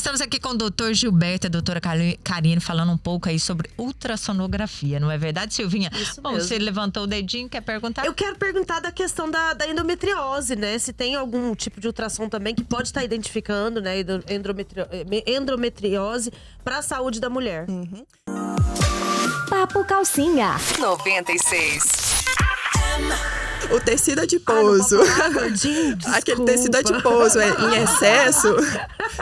estamos aqui com o doutor Gilberto e a doutora Karine falando um pouco aí sobre ultrassonografia, não é verdade, Silvinha? Isso Bom, mesmo. você levantou o dedinho, quer perguntar? Eu quero perguntar da questão da endometriose, né? Se tem algum tipo de ultrassom também que pode estar identificando, né, endometriose para a saúde da mulher. Papo Calcinha. 96. O tecido adiposo, aquele tecido adiposo em excesso,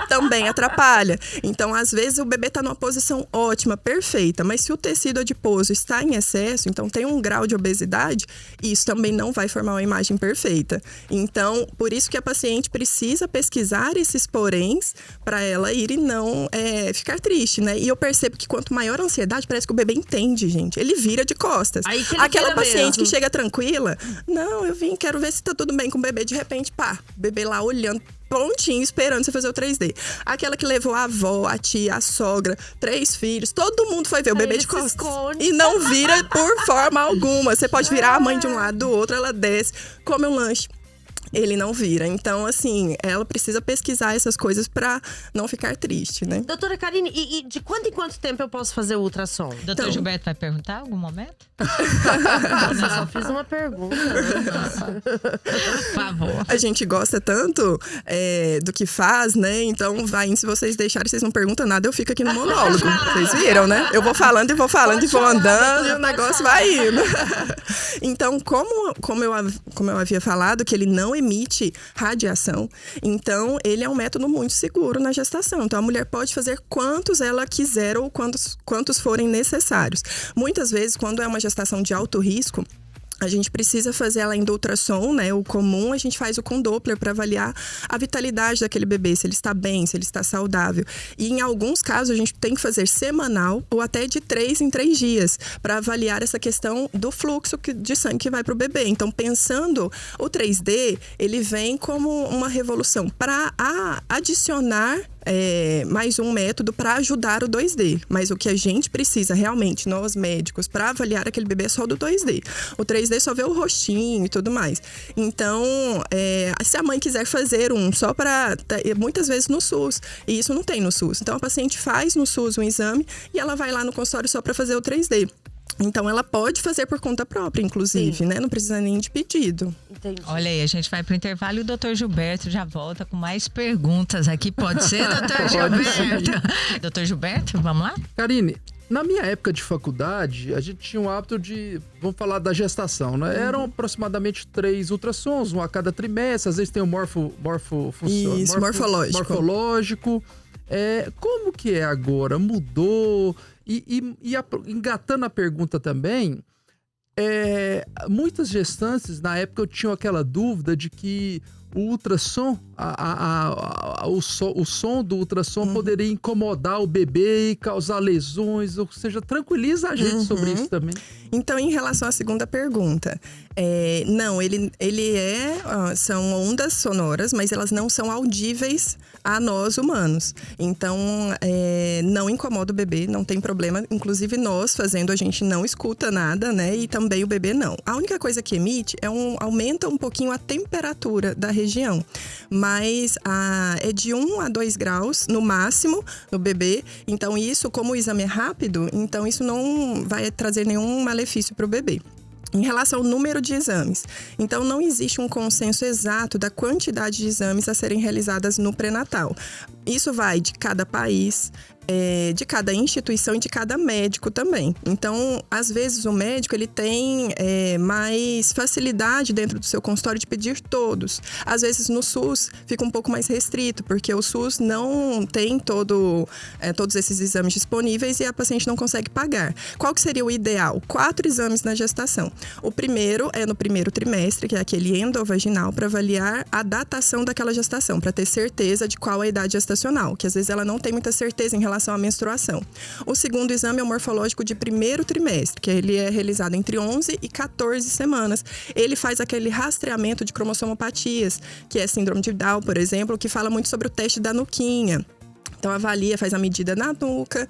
também atrapalha. Então, às vezes, o bebê está numa posição ótima, perfeita, mas se o tecido adiposo está em excesso, então tem um grau de obesidade, isso também não vai formar uma imagem perfeita. Então, por isso que a paciente precisa pesquisar esses poréns para ela ir e não ficar triste, né? E eu percebo que quanto maior a ansiedade, parece que o bebê entende, gente. Ele vira de costas. Aí que ele Aquela vira paciente mesmo. que chega tranquila, não, eu vim, quero ver se tá tudo bem com o bebê. De repente, pá, o bebê lá olhando, prontinho, esperando você fazer o 3D. Aquela que levou a avó, a tia, a sogra, 3 filhos, todo mundo foi ver o bebê ele de se costas. esconde. E não vira por forma alguma. Você pode virar a mãe de um lado, do outro, ela desce, come um lanche. Ele não vira. Então, assim, ela precisa pesquisar essas coisas pra não ficar triste, né? Doutora Karine, e de quanto em quanto tempo eu posso fazer o ultrassom? Doutor Então- Gilberto vai perguntar em algum momento? Eu só fiz uma pergunta. Por favor. A gente gosta tanto do que faz, né? Então, se vocês deixarem, vocês não perguntam nada, eu fico aqui no monólogo. Vocês viram, né? Eu vou falando e vou falando e vou andando e o negócio vai indo. Então, como eu havia falado, que ele não emite radiação, então ele é um método muito seguro na gestação. Então, a mulher pode fazer quantos ela quiser ou quantos forem necessários. Muitas vezes, quando é uma gestação de alto risco, a gente precisa fazer ela ainda ultrassom, né? O comum, a gente faz o com Doppler para avaliar a vitalidade daquele bebê, se ele está bem, se ele está saudável. E em alguns casos, a gente tem que fazer semanal ou até de 3 em 3 dias para avaliar essa questão do fluxo de sangue que vai para o bebê. Então, pensando, o 3D, ele vem como uma revolução para adicionar mais um método para ajudar o 2D. Mas o que a gente precisa realmente, nós médicos, para avaliar aquele bebê é só do 2D. O 3D só vê o rostinho e tudo mais. Então, se a mãe quiser fazer só para... Muitas vezes no SUS. E isso não tem no SUS. Então, a paciente faz no SUS um exame e ela vai lá no consultório só para fazer o 3D. Então, ela pode fazer por conta própria, inclusive, né? Não precisa nem de pedido. Entendi. Olha aí, a gente vai pro intervalo e o doutor Gilberto já volta com mais perguntas aqui. Pode ser, doutor Gilberto? Doutor Gilberto, vamos lá? Karine, na minha época de faculdade, a gente tinha o hábito de, vamos falar da gestação, né? Eram aproximadamente 3 ultrassons, um a cada trimestre, às vezes tem o morfológico. Como que é agora? Mudou? Engatando a pergunta também, muitas gestantes na época tinham aquela dúvida de que o ultrassom, o som do ultrassom poderia incomodar o bebê e causar lesões, ou seja, tranquiliza a gente sobre isso também. Então, em relação à segunda pergunta, não, são ondas sonoras, mas elas não são audíveis a nós humanos. Então, não incomoda o bebê, não tem problema. Inclusive, nós fazendo, a gente não escuta nada, né? E também o bebê não. A única coisa que emite aumenta um pouquinho a temperatura da região. Mas é de 1 a 2 graus, no máximo, no bebê. Então, isso, como o exame é rápido, então isso não vai trazer nenhum malefício para o bebê. Em relação ao número de exames, então não existe um consenso exato da quantidade de exames a serem realizadas no pré-natal. Isso vai de cada país, de cada instituição e de cada médico também. Então, às vezes o médico ele tem mais facilidade dentro do seu consultório de pedir todos. Às vezes no SUS fica um pouco mais restrito, porque o SUS não tem todos esses exames disponíveis e a paciente não consegue pagar. Qual que seria o ideal? 4 exames na gestação. O primeiro é no primeiro trimestre, que é aquele endovaginal, para avaliar a datação daquela gestação, para ter certeza de qual é a idade gestacional, que às vezes ela não tem muita certeza em relação à menstruação. O segundo exame é o morfológico de primeiro trimestre, que ele é realizado entre 11 e 14 semanas. Ele faz aquele rastreamento de cromossomopatias, que é síndrome de Down, por exemplo, que fala muito sobre o teste da nuquinha. Então, avalia, faz a medida na nuca,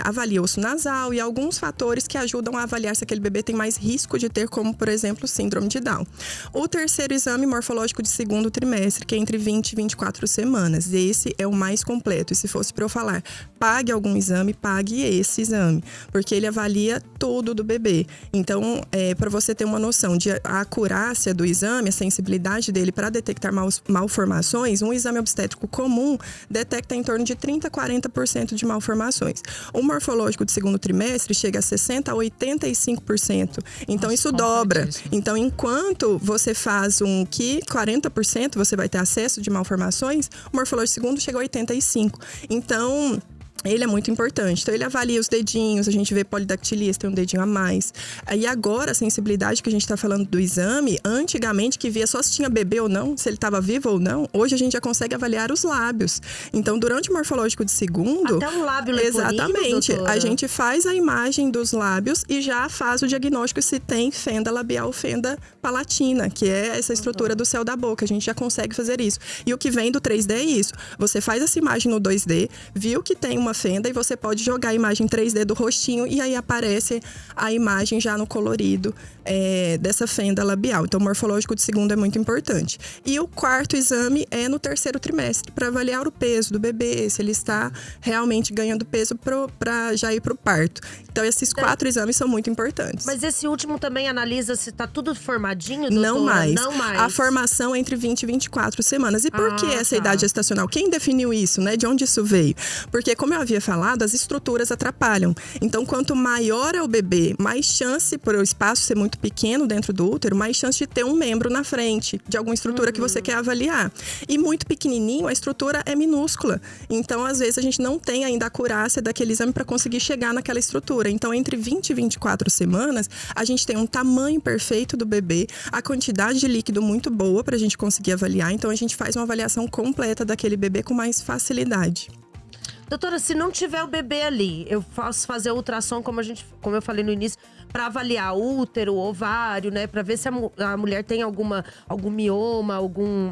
avalia osso nasal e alguns fatores que ajudam a avaliar se aquele bebê tem mais risco de ter, como, por exemplo, síndrome de Down. O terceiro exame morfológico de segundo trimestre, que é entre 20 e 24 semanas. Esse é o mais completo. E se fosse para eu falar, pague algum exame, pague esse exame, porque ele avalia tudo do bebê. Então, para você ter uma noção de a acurácia do exame, a sensibilidade dele para detectar malformações, um exame obstétrico comum detecta em torno de 30% a 40% de malformações. O morfológico de segundo trimestre chega a 60% a 85%. Então, nossa, isso dobra. Então, enquanto você faz um que 40% você vai ter acesso de malformações, o morfológico de segundo chega a 85%. Então, ele é muito importante. Então, ele avalia os dedinhos, a gente vê polidactilia, tem um dedinho a mais. E agora, a sensibilidade que a gente está falando do exame, antigamente que via só se tinha bebê ou não, se ele estava vivo ou não, hoje a gente já consegue avaliar os lábios. Então, durante o morfológico de segundo... Até um lábio leporino, exatamente. doutora. A gente faz a imagem dos lábios e já faz o diagnóstico se tem fenda labial ou fenda palatina, que é essa estrutura do céu da boca. A gente já consegue fazer isso. E o que vem do 3D é isso. Você faz essa imagem no 2D, viu que tem uma fenda e você pode jogar a imagem 3D do rostinho e aí aparece a imagem já no colorido dessa fenda labial. Então, o morfológico de segundo é muito importante. E o quarto exame é no terceiro trimestre, para avaliar o peso do bebê, se ele está realmente ganhando peso para já ir para o parto. Então, esses 4 exames são muito importantes. Mas esse último também analisa se está tudo formadinho, doutora? Não mais. Não mais. A formação é entre 20 e 24 semanas. E por que essa idade gestacional? Quem definiu isso, né? De onde isso veio? Porque, como eu havia falado, as estruturas atrapalham. Então, quanto maior é o bebê, mais chance, por o espaço ser muito pequeno dentro do útero, mais chance de ter um membro na frente, de alguma estrutura que você quer avaliar. E muito pequenininho, a estrutura é minúscula. Então, às vezes, a gente não tem ainda a acurácia daquele exame para conseguir chegar naquela estrutura. Então, entre 20 e 24 semanas, a gente tem um tamanho perfeito do bebê, a quantidade de líquido muito boa para a gente conseguir avaliar. Então, a gente faz uma avaliação completa daquele bebê com mais facilidade. Doutora, se não tiver o bebê ali, eu posso fazer ultrassom, como eu falei no início, para avaliar o útero, o ovário, né? Para ver se a mulher tem algum mioma, algum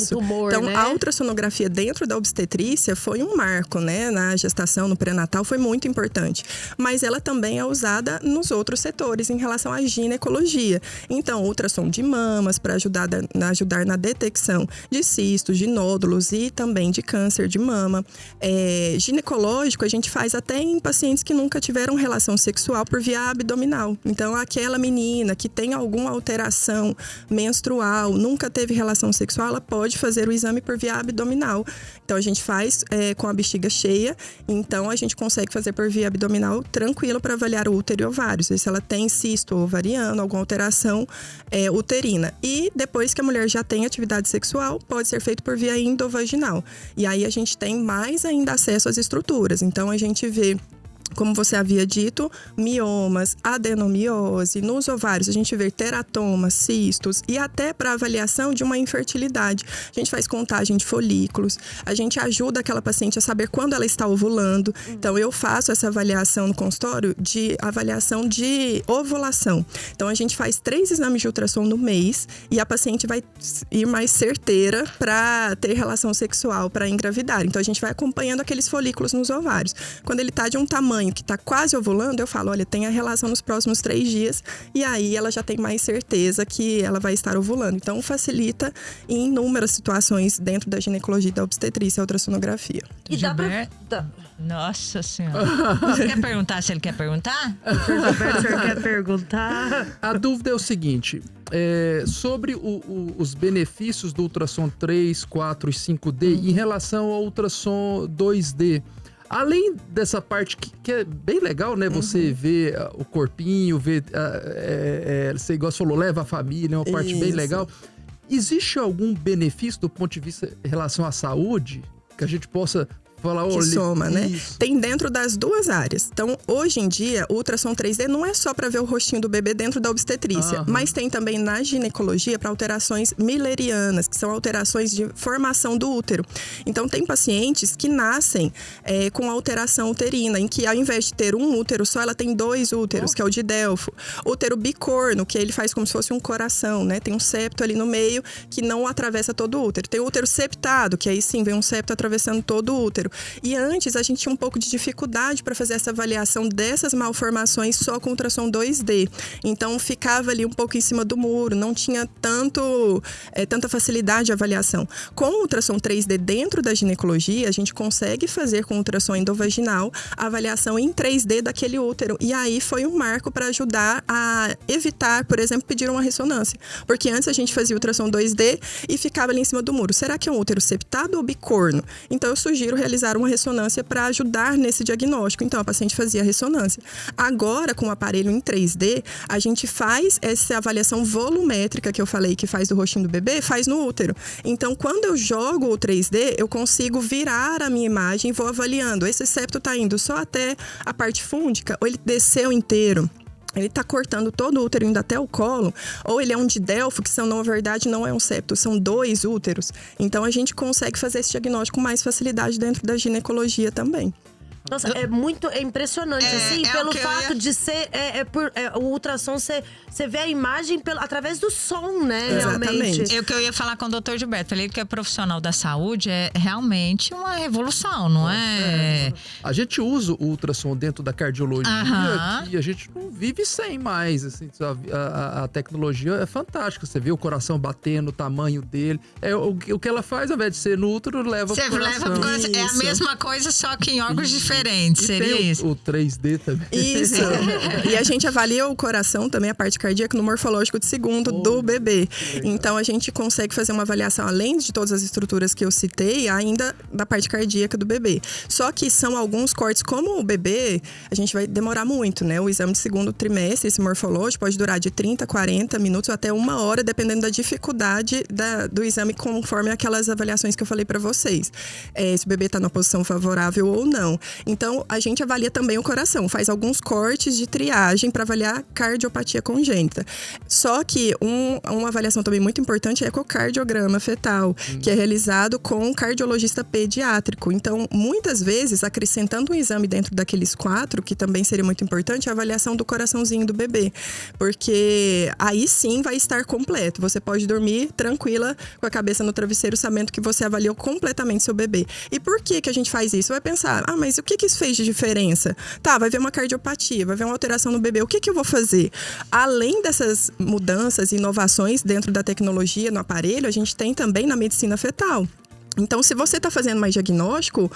tumor, então, né? a ultrassonografia dentro da obstetrícia foi um marco, né? Na gestação, no pré-natal, foi muito importante. Mas ela também é usada nos outros setores, em relação à ginecologia. Então, ultrassom de mamas, para ajudar na detecção de cistos, de nódulos e também de câncer de mama. Ginecológico, a gente faz até em pacientes que nunca tiveram relação sexual por via abdominal. Então, aquela menina que tem alguma alteração menstrual, nunca teve relação sexual, ela pode fazer o exame por via abdominal. Então, a gente faz com a bexiga cheia, então a gente consegue fazer por via abdominal tranquilo para avaliar o útero e ovários, se ela tem cisto ovariano, alguma alteração uterina. E depois que a mulher já tem atividade sexual, pode ser feito por via endovaginal. E aí a gente tem mais ainda acesso às estruturas. Então, a gente vê, como você havia dito, miomas, adenomiose, nos ovários a gente vê teratomas, cistos e até para avaliação de uma infertilidade. A gente faz contagem de folículos, a gente ajuda aquela paciente a saber quando ela está ovulando. Então, eu faço essa avaliação no consultório de avaliação de ovulação. Então, a gente faz 3 exames de ultrassom no mês e a paciente vai ir mais certeira para ter relação sexual, para engravidar. Então, a gente vai acompanhando aqueles folículos nos ovários. Quando ele está de um tamanho que está quase ovulando, eu falo, olha, tem a relação nos próximos 3 dias e aí ela já tem mais certeza que ela vai estar ovulando. Então, facilita em inúmeras situações dentro da ginecologia e da obstetrícia, a ultrassonografia. E dá pra... Nossa Senhora. Você quer perguntar se ele quer perguntar? Gilberto, o senhor quer perguntar? A dúvida é o seguinte, sobre os benefícios do ultrassom 3, 4 e 5D em relação ao ultrassom 2D. Além dessa parte que é bem legal, né? Você vê o corpinho, vê, você igual você falou, leva a família, é uma parte bem legal. Existe algum benefício do ponto de vista em relação à saúde que a gente possa falar, que soma, né? Tem dentro das duas áreas. Então, hoje em dia, o ultrassom 3D não é só para ver o rostinho do bebê dentro da obstetrícia, mas tem também na ginecologia para alterações müllerianas, que são alterações de formação do útero. Então, tem pacientes que nascem com alteração uterina, em que ao invés de ter um útero só, ela tem 2 úteros, que é o de Delfo. Útero bicorno, que ele faz como se fosse um coração, né? Tem um septo ali no meio que não atravessa todo o útero. Tem o útero septado, que aí sim vem um septo atravessando todo o útero. E antes a gente tinha um pouco de dificuldade para fazer essa avaliação dessas malformações só com ultrassom 2D. Então ficava ali um pouco em cima do muro, não tinha tanta facilidade de avaliação. Com o ultrassom 3D dentro da ginecologia, a gente consegue fazer com ultrassom endovaginal a avaliação em 3D daquele útero. E aí foi um marco para ajudar a evitar, por exemplo, pedir uma ressonância. Porque antes a gente fazia ultrassom 2D e ficava ali em cima do muro. Será que é um útero septado ou bicorno? Então eu sugiro realizar uma ressonância para ajudar nesse diagnóstico. Então a paciente fazia a ressonância. Agora, com o aparelho em 3D, a gente faz essa avaliação volumétrica que eu falei que faz do rostinho do bebê, faz no útero. Então, quando eu jogo o 3D, eu consigo virar a minha imagem e vou avaliando. Esse septo está indo só até a parte fúndica ou ele desceu inteiro? Ele está cortando todo o útero indo até o colo, ou ele é um didelfo, que na verdade não é um septo, são 2 úteros. Então a gente consegue fazer esse diagnóstico com mais facilidade dentro da ginecologia também. Nossa, é impressionante, assim, pelo fato de ser o ultrassom, você vê a imagem através do som, né? Exatamente. Realmente. É o que eu ia falar com o Dr. Gilberto. Falei que é profissional da saúde, é realmente uma revolução, não é? A gente usa o ultrassom dentro da cardiologia e a gente não vive sem mais. Assim, a tecnologia é fantástica. Você vê o coração batendo, o tamanho dele. O que ela faz, ao invés de ser no útero, leva pro coração. É a mesma coisa, só que em órgãos diferentes. Seria isso? O 3D também. Isso. E a gente avalia o coração também, a parte cardíaca, no morfológico de segundo do bebê. Então a gente consegue fazer uma avaliação, além de todas as estruturas que eu citei, ainda da parte cardíaca do bebê. Só que são alguns cortes, como o bebê, a gente vai demorar muito, né? O exame de segundo trimestre, esse morfológico, pode durar de 30, 40 minutos até 1 hora, dependendo da dificuldade do exame, conforme aquelas avaliações que eu falei para vocês. Se o bebê está numa posição favorável ou não. Então, a gente avalia também o coração, faz alguns cortes de triagem para avaliar cardiopatia congênita. Só que uma avaliação também muito importante é o ecocardiograma fetal, que é realizado com um cardiologista pediátrico. Então, muitas vezes, acrescentando um exame dentro daqueles 4, que também seria muito importante, a avaliação do coraçãozinho do bebê. Porque aí sim vai estar completo. Você pode dormir tranquila, com a cabeça no travesseiro, sabendo que você avaliou completamente seu bebê. E por que a gente faz isso? Vai pensar, mas o que isso fez de diferença? Tá, vai ver uma cardiopatia, vai ver uma alteração no bebê. O que eu vou fazer? Além dessas mudanças e inovações dentro da tecnologia no aparelho, a gente tem também na medicina fetal. Então, se você está fazendo mais diagnóstico,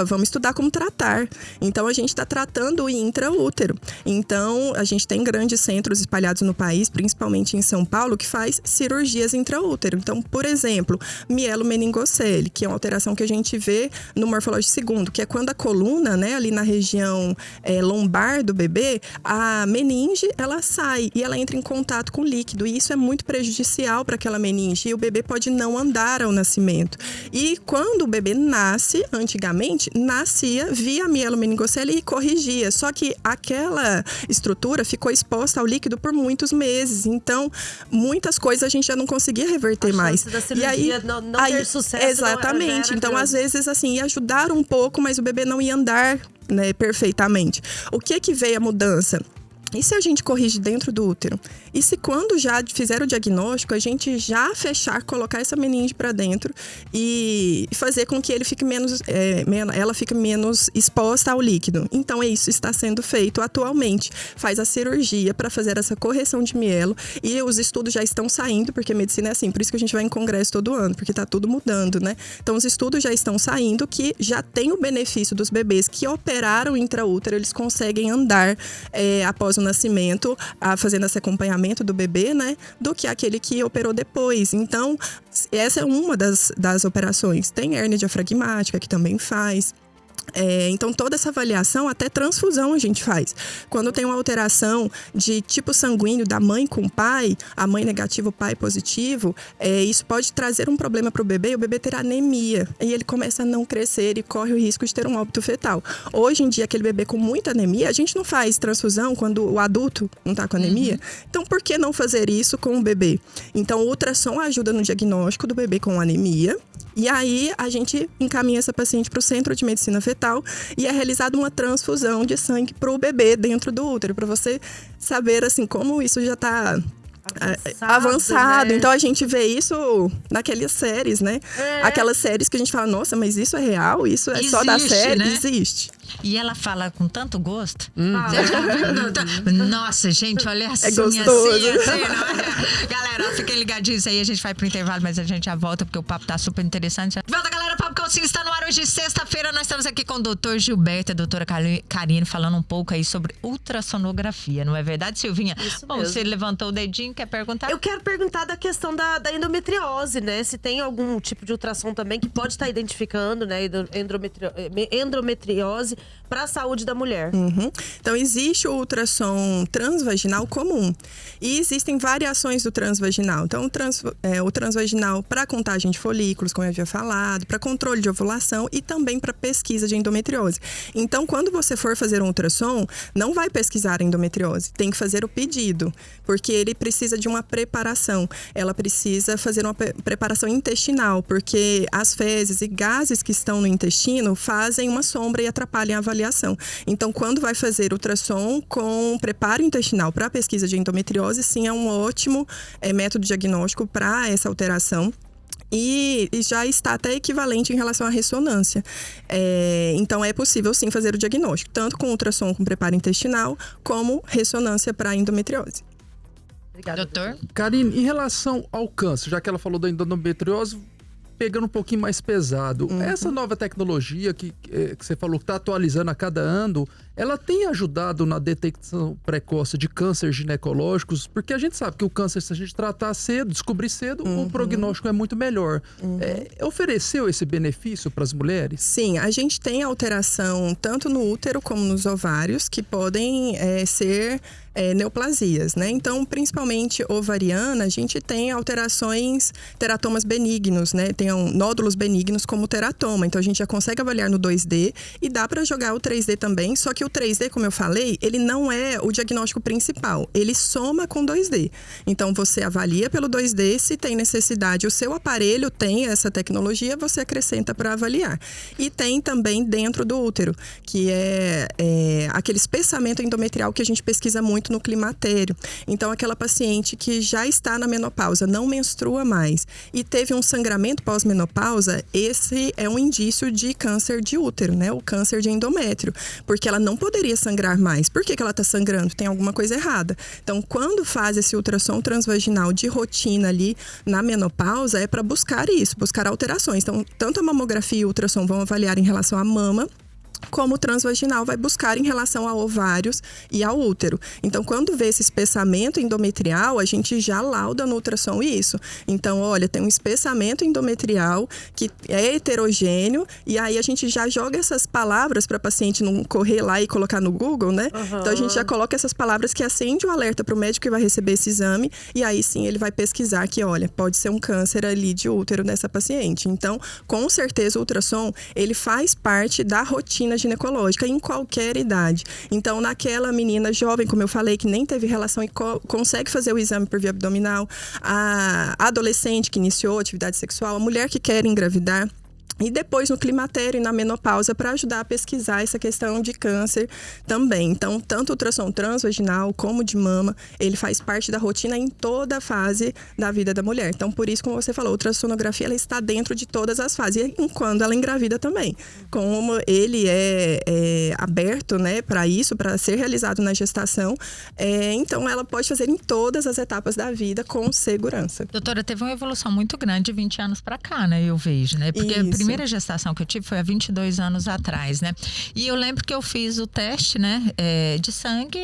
vamos estudar como tratar. Então, a gente está tratando o intraútero. Então, a gente tem grandes centros espalhados no país, principalmente em São Paulo, que faz cirurgias intraútero. Então, por exemplo, mielomeningocele, que é uma alteração que a gente vê no morfológico segundo, que é quando a coluna, né, ali na região lombar do bebê, a meninge, ela sai e ela entra em contato com o líquido. E isso é muito prejudicial para aquela meninge. E o bebê pode não andar ao nascimento. E quando o bebê nasce, antigamente, nascia via mielomeningocele e corrigia. Só que aquela estrutura ficou exposta ao líquido por muitos meses. Então, muitas coisas a gente já não conseguia reverter mais. Da cirurgia não ter sucesso. Exatamente. Então, às vezes, assim, ia ajudar um pouco, mas o bebê não ia andar, né, perfeitamente. O que veio a mudança? E se a gente corrige dentro do útero? E se quando já fizer o diagnóstico, a gente já fechar, colocar essa meninge para dentro e fazer com que ele fique ela fique menos exposta ao líquido. Então, isso está sendo feito atualmente. Faz a cirurgia para fazer essa correção de mielo e os estudos já estão saindo, porque medicina é assim, por isso que a gente vai em congresso todo ano, porque está tudo mudando, né? Então, os estudos já estão saindo que já tem o benefício dos bebês que operaram intraútero, eles conseguem andar após o nascimento, fazendo esse acompanhamento do bebê, né, do que aquele que operou depois. Então, essa é uma das operações. Tem hérnia diafragmática, que também faz. Então, toda essa avaliação, até transfusão a gente faz. Quando tem uma alteração de tipo sanguíneo da mãe com o pai, a mãe negativa, o pai positivo, isso pode trazer um problema para o bebê e o bebê ter anemia. E ele começa a não crescer e corre o risco de ter um óbito fetal. Hoje em dia, aquele bebê com muita anemia, a gente não faz transfusão quando o adulto não está com anemia. Então, por que não fazer isso com o bebê? Então, o ultrassom ajuda no diagnóstico do bebê com anemia. E aí, a gente encaminha essa paciente para o centro de medicina fetal e é realizada uma transfusão de sangue para o bebê dentro do útero, para você saber, assim, como isso já está avançado. né? Então a gente vê isso naquelas séries, né? Aquelas séries que a gente fala, nossa, mas isso é real? Isso é só da série? Né? Existe. E ela fala com tanto gosto. Você já viu, doutor? Nossa, gente, olha assim, gostoso. assim, não é? Galera, fiquem ligadinhos aí, a gente vai pro intervalo, mas a gente já volta, porque o papo tá super interessante. Volta, galera, Papo Calcinha está no ar hoje, sexta-feira. Nós estamos aqui com o doutor Gilberto e a doutora Karine, falando um pouco aí sobre ultrassonografia, não é verdade, Silvinha? Isso Bom, mesmo. você levantou o dedinho, quer perguntar? Eu quero perguntar da questão da endometriose, né? Se tem algum tipo de ultrassom também que pode estar identificando, né? Endometriose para a saúde da mulher. Então, existe o ultrassom transvaginal comum. E existem variações do transvaginal. Então, o transvaginal para contagem de folículos, como eu havia falado, para controle de ovulação e também para pesquisa de endometriose. Então, quando você for fazer um ultrassom, não vai pesquisar a endometriose. Tem que fazer o pedido, porque ele precisa de uma preparação. Ela precisa fazer uma preparação intestinal, porque as fezes e gases que estão no intestino fazem uma sombra e atrapalham a avaliação. Então, quando vai fazer ultrassom com preparo intestinal para a pesquisa de endometriose, sim, é um ótimo método diagnóstico para essa alteração. E já está até equivalente em relação à ressonância. Então, é possível, sim, fazer o diagnóstico, tanto com ultrassom com preparo intestinal, como ressonância para endometriose. Obrigada, Doutor? Karine, em relação ao câncer, já que ela falou da endometriose, pegando um pouquinho mais pesado, essa nova tecnologia que você falou que está atualizando a cada ano, ela tem ajudado na detecção precoce de cânceres ginecológicos? Porque a gente sabe que o câncer, se a gente tratar cedo, descobrir cedo, o prognóstico é muito melhor. Ofereceu esse benefício para as mulheres? Sim, a gente tem alteração tanto no útero como nos ovários, que podem ser neoplasias, né? Então, principalmente ovariana, a gente tem alterações, teratomas benignos, né? Tem nódulos benignos como teratoma. Então, a gente já consegue avaliar no 2D e dá para jogar o 3D também, só que o 3D, como eu falei, ele não é o diagnóstico principal. Ele soma com 2D. Então, você avalia pelo 2D, se tem necessidade, o seu aparelho tem essa tecnologia, você acrescenta para avaliar. E tem também dentro do útero, que é aquele espessamento endometrial que a gente pesquisa muito no climatério. Então, aquela paciente que já está na menopausa, não menstrua mais e teve um sangramento pós-menopausa, esse é um indício de câncer de útero, né? O câncer de endométrio, porque ela não poderia sangrar mais. Por que ela está sangrando? Tem alguma coisa errada. Então, quando faz esse ultrassom transvaginal de rotina ali na menopausa, é para buscar isso, buscar alterações. Então, tanto a mamografia e o ultrassom vão avaliar em relação à mama, como o transvaginal vai buscar em relação a ovários e ao útero. Então, quando vê esse espessamento endometrial, a gente já lauda no ultrassom isso. Então, olha, tem um espessamento endometrial que é heterogêneo e aí a gente já joga essas palavras para a paciente não correr lá e colocar no Google, né? Então, a gente já coloca essas palavras que acende o alerta para o médico que vai receber esse exame e aí sim ele vai pesquisar que, olha, pode ser um câncer ali de útero dessa paciente. Então, com certeza o ultrassom, ele faz parte da rotina ginecológica em qualquer idade. Então, naquela menina jovem, como eu falei, que nem teve relação e consegue fazer o exame por via abdominal, a adolescente que iniciou atividade sexual, a mulher que quer engravidar, e depois no climatério e na menopausa para ajudar a pesquisar essa questão de câncer também. Então, tanto o ultrassom transvaginal como de mama, ele faz parte da rotina em toda a fase da vida da mulher. Então, por isso, como você falou, a ultrassonografia ela está dentro de todas as fases, e quando ela engravida também. Como ele é aberto, né, para isso, para ser realizado na gestação, então ela pode fazer em todas as etapas da vida com segurança. Doutora, teve uma evolução muito grande de 20 anos para cá, né? Eu vejo, né? Porque a primeira gestação que eu tive foi há 22 anos atrás, né? E eu lembro que eu fiz o teste, né? De sangue,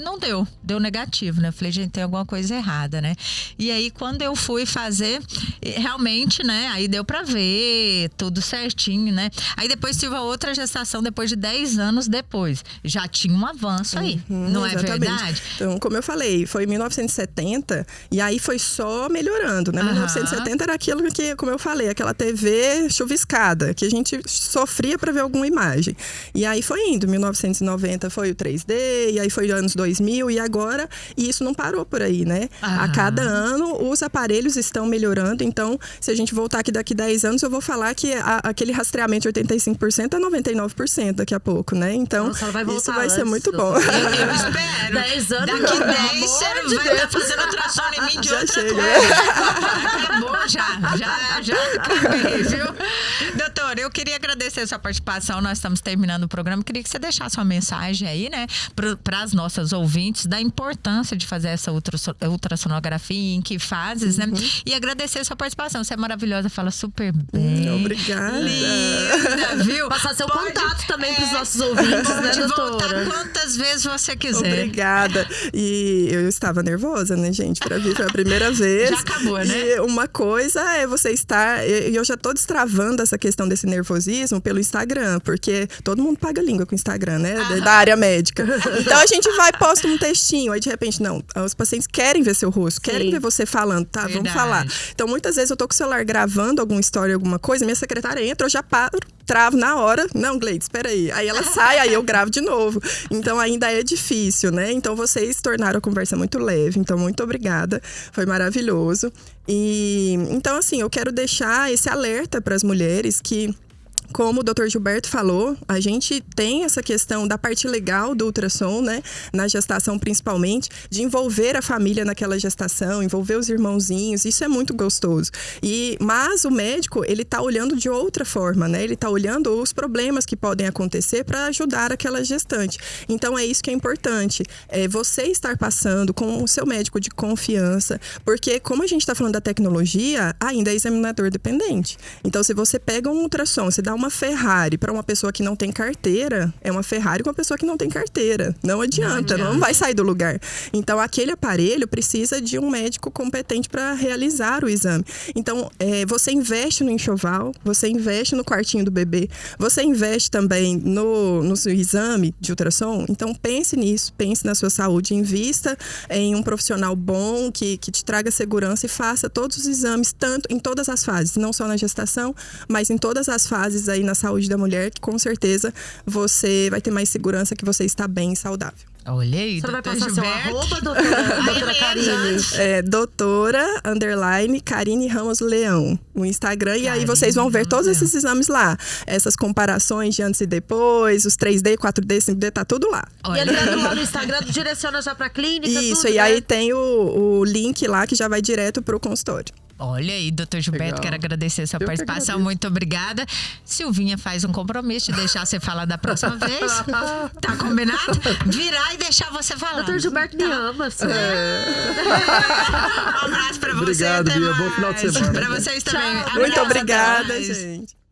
não deu negativo, né? Eu falei, gente, tem alguma coisa errada, né? E aí, quando eu fui fazer, realmente, né? Aí deu pra ver tudo certinho, né? Aí depois tive a outra gestação, depois de 10 anos depois. Já tinha um avanço aí, não é verdade? Então, como eu falei, foi em 1970 e aí foi só melhorando, né? 1970 era aquilo que, como eu falei, aquela TV chuviscada, que a gente sofria para ver alguma imagem. E aí foi indo, 1990 foi o 3D, e aí foi anos 2000, e agora, e isso não parou por aí, né? A cada ano, os aparelhos estão melhorando, então, se a gente voltar aqui daqui 10 anos, eu vou falar que aquele rastreamento de 85% é 99% daqui a pouco, né? Então, Nossa, ela vai voltar isso vai ser antes, muito bom. Eu espero. 10 anos, Daqui pelo 10 amor você de vai estar fazendo ultrassom em mim de Já outra chega. coisa. Acabou já acabei, viu? Doutor, eu queria agradecer a sua participação. Nós estamos terminando o programa. Queria que você deixasse uma mensagem aí, né, para as nossas ouvintes da importância de fazer essa ultrassonografia, em que fases, né? E agradecer a sua participação. Você é maravilhosa, fala super bem. Obrigada. Linda, viu? Passar seu Pode- contato também pros nossos ouvintes, né, Pode voltar doutora? quantas vezes você quiser. Obrigada. E eu estava nervosa, né, gente? Pra vir foi a primeira vez. Já acabou, né? E uma coisa é você estar... E eu já tô destravando essa questão desse nervosismo pelo Instagram, porque todo mundo paga língua com o Instagram, né? Da área médica. Então a gente vai, posta um textinho, aí de repente, não. Os pacientes querem ver seu rosto, querem ver você falando, tá? Vamos Verdade. falar. Então muitas vezes eu tô com o celular gravando alguma história, alguma coisa, minha secretária entra, eu já paro, travo na hora. Não, Gleide, espera aí. Aí ela sai, aí eu gravo de novo. Então ainda é difícil, né? Então vocês tornaram a conversa muito leve. Então muito obrigada. Foi maravilhoso. E então assim, eu quero deixar esse alerta para as mulheres que, como o Dr. Gilberto falou, a gente tem essa questão da parte legal do ultrassom, né? Na gestação, principalmente, de envolver a família naquela gestação, envolver os irmãozinhos. Isso é muito gostoso. Mas o médico, ele tá olhando de outra forma, né? Ele tá olhando os problemas que podem acontecer para ajudar aquela gestante. Então, é isso que é importante. É você estar passando com o seu médico de confiança, porque, como a gente tá falando da tecnologia, ainda é examinador dependente. Então, se você pega um ultrassom, você dá uma Ferrari para uma pessoa que não tem carteira, é uma Ferrari com uma pessoa que não tem carteira. Não adianta, não vai sair do lugar. Então, aquele aparelho precisa de um médico competente para realizar o exame. Então, você investe no enxoval, você investe no quartinho do bebê, você investe também no seu exame de ultrassom. Então, pense nisso, pense na sua saúde, invista em um profissional bom que te traga segurança e faça todos os exames, tanto em todas as fases, não só na gestação, mas em todas as fases aí na saúde da mulher, que com certeza você vai ter mais segurança que você está bem e saudável. Olha aí, Você vai doutor passar seu Gilberto. arroba, doutora Karine? Doutora_Karine Ramos Leão, no Instagram. E aí vocês vão ver todos esses exames lá. Essas comparações de antes e depois, os 3D, 4D, 5D, tá tudo lá. E entrando lá no Instagram, direciona já pra clínica, Isso, tudo, e né? aí tem o link lá que já vai direto pro consultório. Olha aí, doutor Gilberto, Legal. quero agradecer a sua Eu que participação. agradeço. Muito obrigada. Silvinha faz um compromisso de deixar você falar da próxima vez. Tá combinado? Virar e deixar você falar. Doutor Gilberto me ama, assim. Um abraço pra você. Obrigado, até Bia. mais. Bom final de semana. Pra vocês também. Tchau. Abraço, Muito até obrigada, mais. gente.